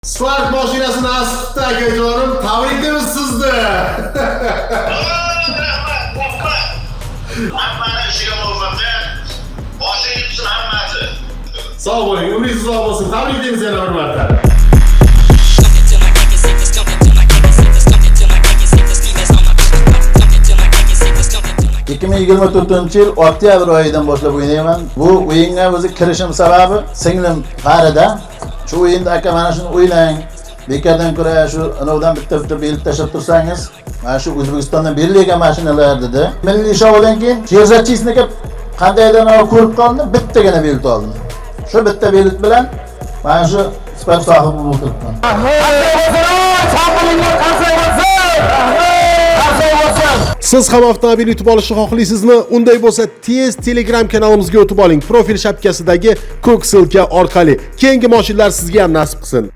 Spark mashinasini asibdi akajonim, tabriklaymiz sizni. Hammani ishiga muvaffaqiyat. Boshing yetsin hammasi. Sog' bo'ling, umringiz uzoq bo'lsin. Tabriklaymiz yana bir marta. ...2024 yil oktyabr oyidan boshlab o'ynayman. Bu o'yinga o'zi kirishim sababi singlim Farida. Shu o'yinda aka mana shuni o'ylang. Bekardan ko'ra shu anovdan bitta belgi tashlab tursangiz, mana shu O'zbekistondan berilgan mashinalar dedi. Milliy shoudan keyin Sherzatchisniki qandaydan ko'rib qoldim, bittagina belgi oldim. Shu bitta belgi bilan mana shu sifat sohibi bo'lib turibman. Siz ham avtomobil yutib olishni xohlaysizmi? Unday bo'lsa, tez Telegram kanalimizga o'tib oling. Profil shapkasidagi ko'k silka orqali. Keyingi mashinalar sizga ham nasib qilsin.